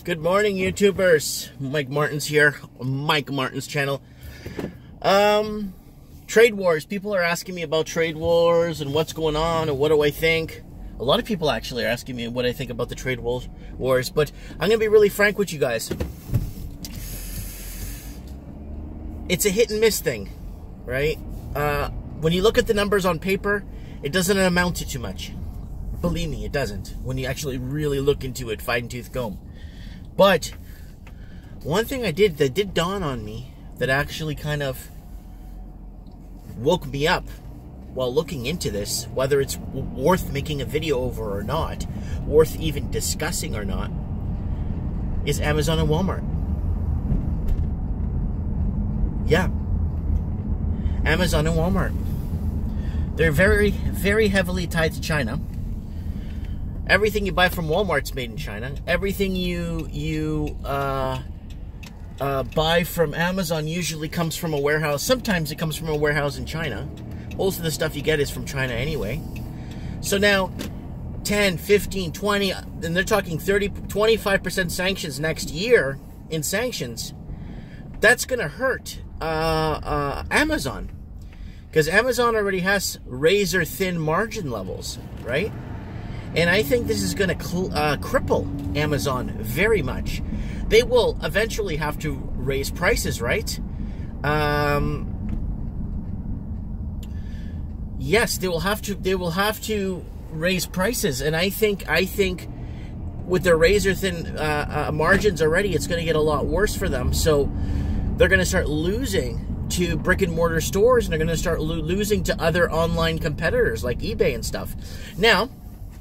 Good morning, YouTubers. Mike Martins here, Mike Martins channel. Trade wars. People are asking me about trade wars and what's going on and what do I think. A lot of people actually are asking me what I think about the trade wars, but I'm going to be really frank with you guys. It's a hit and miss thing, right? When you look at the numbers on paper, it doesn't amount to too much. Believe me, it doesn't. When you actually really look into it, fine-tooth comb. But one thing that did dawn on me that actually kind of woke me up while looking into this, whether it's worth making a video over or not, worth even discussing or not, is Amazon and Walmart. Yeah. Amazon and Walmart. They're very, very heavily tied to China. Everything you buy from Walmart's made in China. Everything you buy from Amazon usually comes from a warehouse. Sometimes it comes from a warehouse in China. Most of the stuff you get is from China anyway. So now 10, 15, 20, and they're talking 30, 25% sanctions next year in sanctions. That's going to hurt Amazon. Because Amazon already has razor-thin margin levels, right? And I think this is going to cripple Amazon very much. They will eventually have to raise prices, right? Yes, they will have to raise prices, and I think with their razor-thin margins already, it's going to get a lot worse for them. So they're going to start losing to brick-and-mortar stores, and they're going to start losing to other online competitors like eBay and stuff.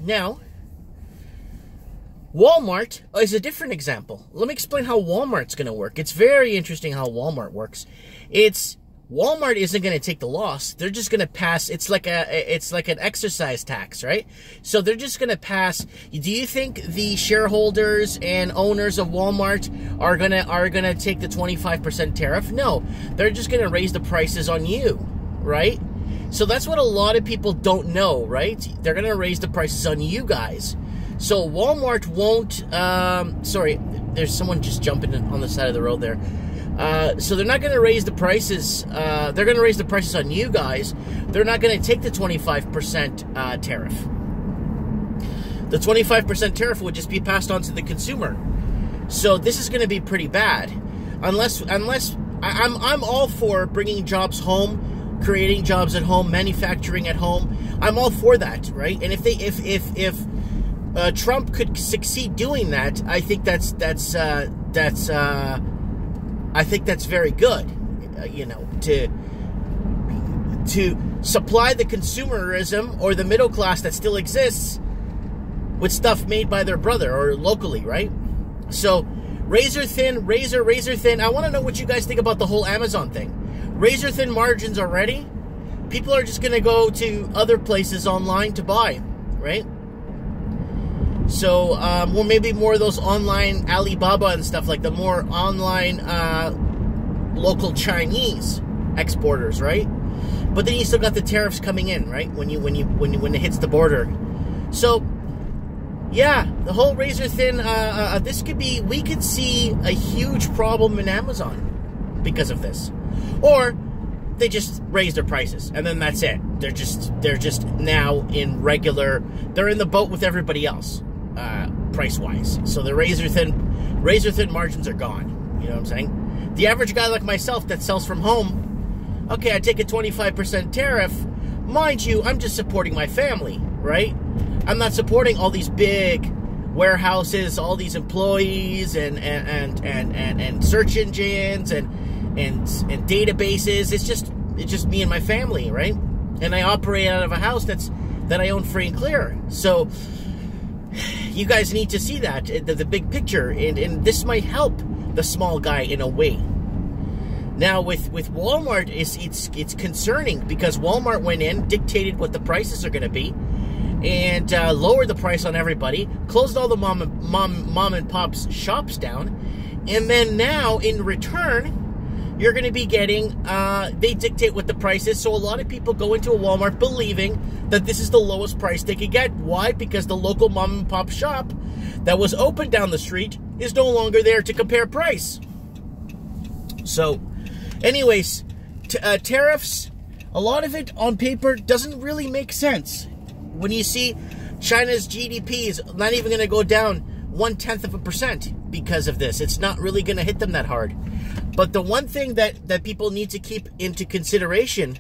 Now, Walmart is a different example. Let me explain how Walmart's going to work. It's very interesting how Walmart works. Walmart isn't going to take the loss. They're just going to pass. It's like an exercise tax, right? So they're just going to pass. Do you think the shareholders and owners of Walmart are gonna take the 25% tariff? No, they're just going to raise the prices on you, right? So that's what a lot of people don't know, right? They're going to raise the prices on you guys. So Walmart won't, sorry, there's someone just jumping on the side of the road there. So they're not going to raise the prices. They're going to raise the prices on you guys. They're not going to take the 25% tariff. The 25% tariff would just be passed on to the consumer. So this is going to be pretty bad. Unless I'm all for bringing jobs home, creating jobs at home, manufacturing at home. I'm all for that, right? And if Trump could succeed doing that, I think that's very good, you know, to supply the consumerism or the middle class that still exists with stuff made by their brother or locally, right? So razor thin. I want to know what you guys think about the whole Amazon thing. Razor thin margins already. People are just going to go to other places online to buy, right? So, well, maybe more of those online Alibaba and stuff, like the more online local Chinese exporters, right? But then you still got the tariffs coming in, right? When it hits the border. So, yeah, the whole razor thin. We could see a huge problem in Amazon because of this, or they just raise their prices and then that's it. They're just now in regular. They're in the boat with everybody else. Price-wise. So the razor thin margins are gone. You know what I'm saying? The average guy like myself that sells from home, okay, I take a 25% tariff. Mind you, I'm just supporting my family, right? I'm not supporting all these big warehouses, all these employees and search engines and databases. It's just me and my family, right? And I operate out of a house that I own free and clear. So you guys need to see that, the big picture, and this might help the small guy in a way. Now with Walmart, it's concerning because Walmart went in, dictated what the prices are going to be, and lowered the price on everybody, closed all the mom and pop's shops down, and then now in return, you're going to be getting, they dictate what the price is. So a lot of people go into a Walmart believing that this is the lowest price they could get. Why? Because the local mom and pop shop that was open down the street is no longer there to compare price. So, anyways, tariffs, a lot of it on paper doesn't really make sense. When you see China's GDP is not even going to go down 0.1% because of this. It's not really going to hit them that hard. But the one thing that people need to keep into consideration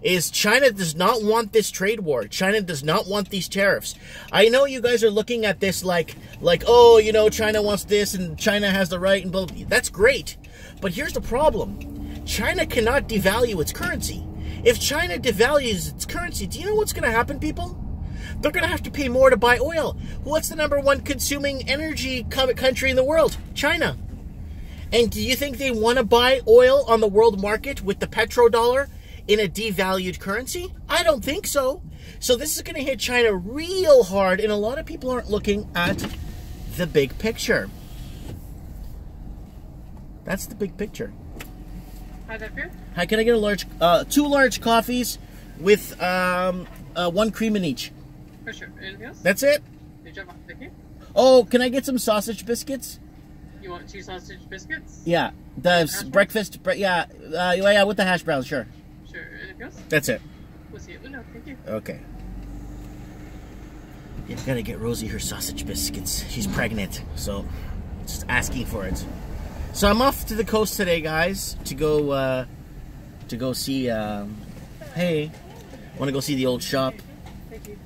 is China does not want this trade war. China does not want these tariffs. I know you guys are looking at this like, oh, you know, China wants this and China has the right and blah, blah. That's great. But here's the problem. China cannot devalue its currency. If China devalues its currency, do you know what's going to happen, people? They're going to have to pay more to buy oil. What's the #1 consuming energy country in the world? China. And do you think they want to buy oil on the world market with the petrodollar in a devalued currency? I don't think so. So this is going to hit China real hard, and a lot of people aren't looking at the big picture. That's the big picture. How's that feel? Hi, can I get a large, 2 large coffees with 1 cream in each? For sure. Anything else? That's it? Thank you. Oh, can I get some sausage biscuits? You want 2 sausage biscuits? Yeah, the breakfast. Yeah, with the hash browns, sure. Sure. Anything else? That's it. We'll see you at window. Thank you. Okay. Yeah, gotta get Rosie her sausage biscuits. She's pregnant, so just asking for it. So I'm off to the coast today, guys, to go see. Hey, want to go see the old shop? Thank you.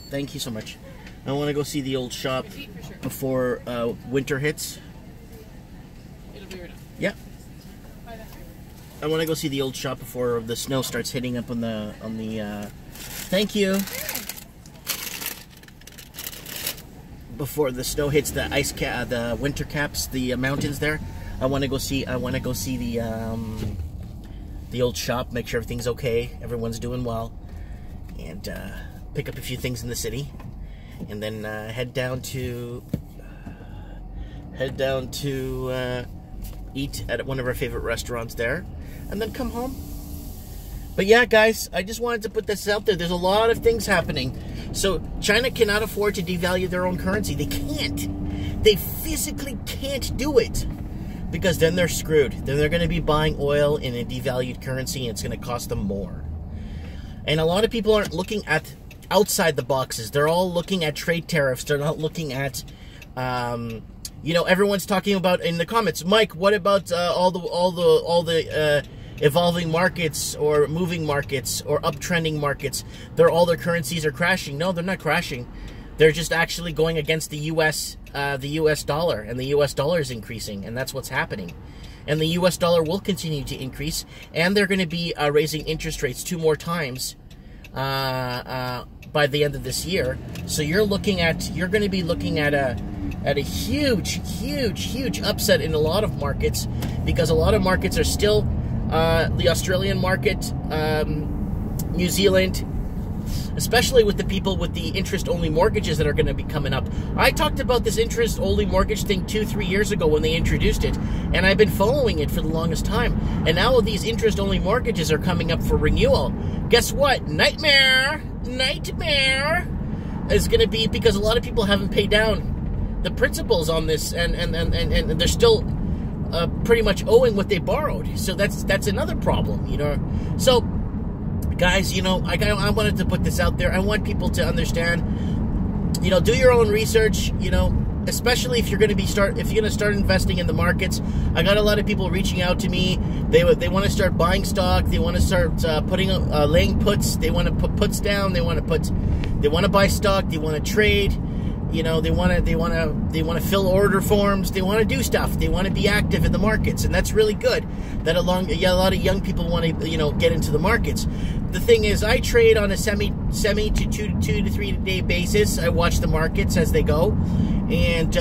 Thank you so much. I want to go see the old shop before winter hits. It'll be right now. Yeah. I want to go see the old shop before the snow starts hitting up on the. Thank you. Before the snow hits the the winter caps, the mountains there. I want to go see the old shop, make sure everything's okay, everyone's doing well, and pick up a few things in the city, and then head down to eat at one of our favorite restaurants there, and then come home. But yeah, guys, I just wanted to put this out there. There's a lot of things happening. So China cannot afford to devalue their own currency. They can't. They physically can't do it. Because then they're screwed. Then they're going to be buying oil in a devalued currency, and it's going to cost them more. And a lot of people aren't looking at outside the boxes. They're all looking at trade tariffs. They're not looking at, you know, everyone's talking about in the comments, Mike, what about all the evolving markets or moving markets or uptrending markets? All their currencies are crashing. No, they're not crashing. They're just actually going against the U.S. Dollar, and the U.S. dollar is increasing, and that's what's happening. And the U.S. dollar will continue to increase, and they're going to be raising interest rates 2 more times by the end of this year. So you're going to be looking at a huge upset in a lot of markets, because a lot of markets are still the Australian market, New Zealand, especially with the people with the interest-only mortgages that are going to be coming up. I talked about this interest-only mortgage thing 2-3 years ago when they introduced it, and I've been following it for the longest time. And now these interest-only mortgages are coming up for renewal. Guess what? Nightmare is going to be, because a lot of people haven't paid down the principals on this, and they're still pretty much owing what they borrowed. So that's another problem, you know. So guys, you know, I wanted to put this out there. I want people to understand, you know, do your own research, you know, especially if you're going to start investing in the markets. I got a lot of people reaching out to me. They want to start buying stock. They want to start laying puts. They want to put puts down. They want to buy stock. They want to trade. You know, they want to fill order forms. They want to do stuff. They want to be active in the markets, and that's really good. That a lot of young people want to, you know, get into the markets. The thing is, I trade on a semi to 2 to 3 day basis. I watch the markets as they go, and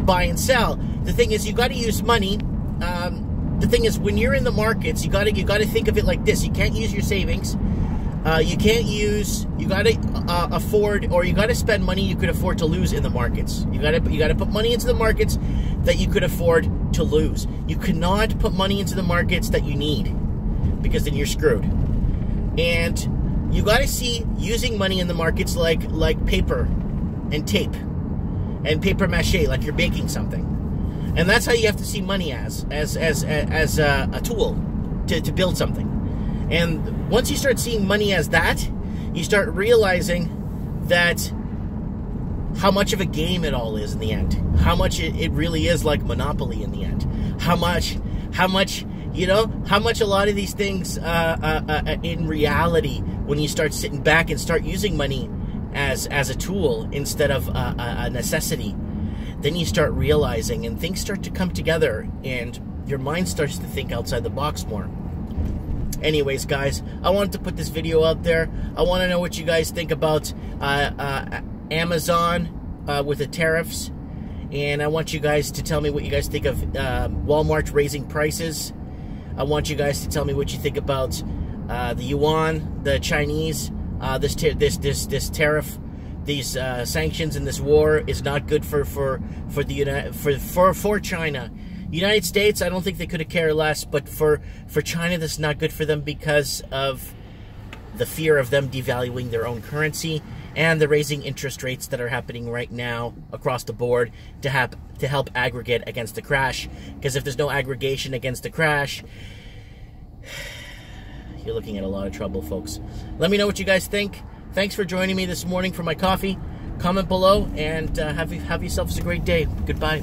buy and sell. The thing is, you got to use money. The thing is, when you're in the markets, you got to think of it like this. You can't use your savings. You can't use. You gotta afford, or you gotta spend money you could afford to lose in the markets. You gotta put money into the markets that you could afford to lose. You cannot put money into the markets that you need, because then you're screwed. And you gotta see using money in the markets like paper and tape and paper mache, like you're baking something. And that's how you have to see money as a tool to build something. And once you start seeing money as that, you start realizing that how much of a game it all is in the end. How much it really is like Monopoly in the end. How much, you know, how much a lot of these things in reality, when you start sitting back and start using money as a tool instead of a necessity, then you start realizing, and things start to come together, and your mind starts to think outside the box more. Anyways, guys, I wanted to put this video out there. I want to know what you guys think about Amazon with the tariffs, and I want you guys to tell me what you guys think of Walmart raising prices. I want you guys to tell me what you think about the yuan, the Chinese, this tariff. These sanctions and this war is not good for China. United States, I don't think they could have cared less, but for China, this is not good for them because of the fear of them devaluing their own currency and the raising interest rates that are happening right now across the board to help aggregate against the crash. Because if there's no aggregation against the crash, you're looking at a lot of trouble, folks. Let me know what you guys think. Thanks for joining me this morning for my coffee. Comment below, and have yourselves a great day. Goodbye.